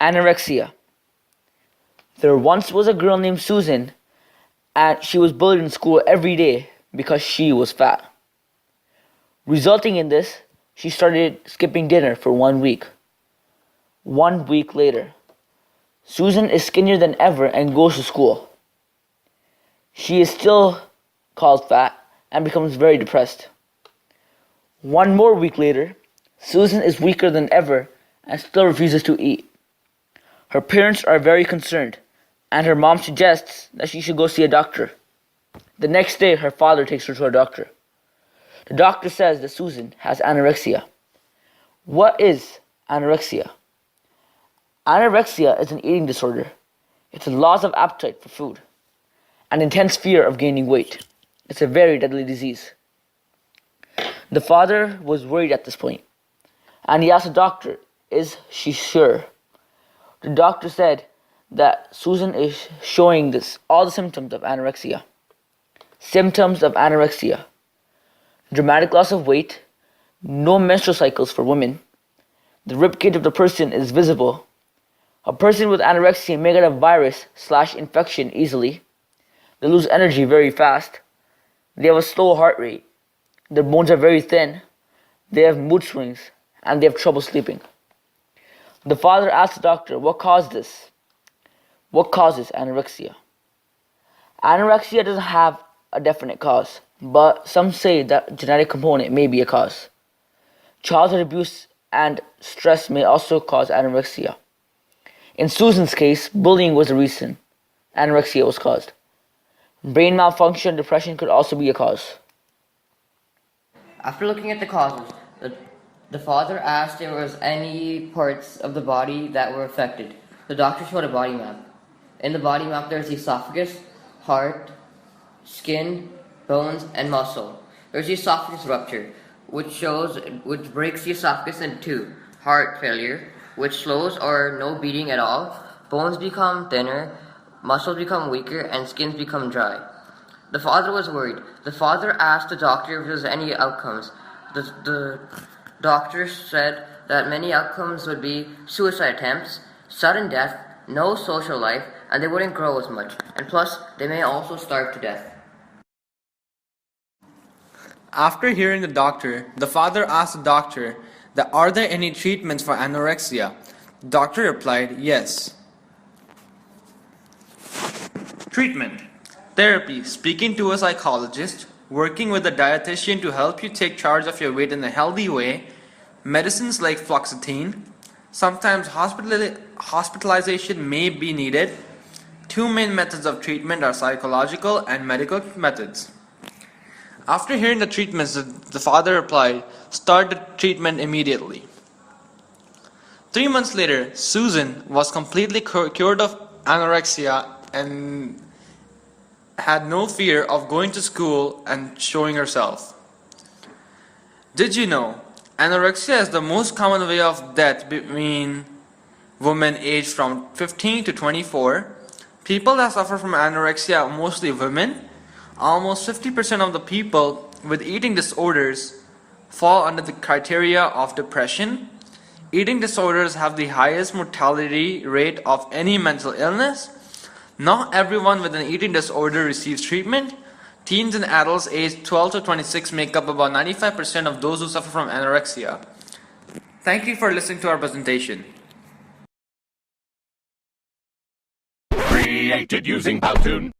Anorexia. There once was a girl named Susan, and she was bullied in school every day because she was fat. Resulting in this, she started skipping dinner for 1 week. 1 week later, Susan is skinnier than ever and goes to school. She is still called fat and becomes very depressed. 1 more week later, Susan is weaker than ever and still refuses to eat. Her parents are very concerned, and her mom suggests that she should go see a doctor. The next day, her father takes her to a doctor. The doctor says that Susan has anorexia. What is anorexia? Anorexia is an eating disorder. It's a loss of appetite for food, an intense fear of gaining weight. It's a very deadly disease. The father was worried at this point, and he asked the doctor, is she sure? The doctor said that Susan is showing all the symptoms of anorexia. Symptoms of anorexia: dramatic loss of weight, no menstrual cycles for women, the ribcage of the person is visible, a person with anorexia may get a virus/infection easily, they lose energy very fast, they have a slow heart rate, their bones are very thin, they have mood swings, and they have trouble sleeping. The father asked the doctor, what caused this? What causes anorexia? Anorexia doesn't have a definite cause, but some say that genetic component may be a cause. Childhood abuse and stress may also cause anorexia. In Susan's case, bullying was the reason anorexia was caused. Brain malfunction, depression could also be a cause. After looking at the causes, the father asked if there was any parts of the body that were affected. The doctor showed a body map. In the body map, there's the esophagus, heart, skin, bones, and muscle. There's the esophagus rupture, which breaks the esophagus in two. Heart failure, which slows or no beating at all. Bones become thinner, muscles become weaker, and skins become dry. The father was worried. The father asked the doctor if there was any outcomes. The doctor said that many outcomes would be suicide attempts, sudden death, no social life, and they wouldn't grow as much. And plus, they may also starve to death. After hearing the doctor, the father asked the doctor that are there any treatments for anorexia? The doctor replied, yes. Treatment: therapy, speaking to a psychologist, working with a dietitian to help you take charge of your weight in a healthy way, medicines like fluoxetine, sometimes hospitalization may be needed. Two main methods of treatment are psychological and medical methods. After hearing the treatments, the father replied, start the treatment immediately. 3 months later, Susan was completely cured of anorexia and had no fear of going to school and showing herself. Did you know anorexia is the most common way of death between women aged from 15 to 24? People that suffer from anorexia are mostly women. Almost 50% of the people with eating disorders fall under the criteria of depression. Eating disorders have the highest mortality rate of any mental illness. Not everyone with an eating disorder receives treatment. Teens and adults aged 12 to 26 make up about 95% of those who suffer from anorexia. Thank you for listening to our presentation. Created using Powtoon.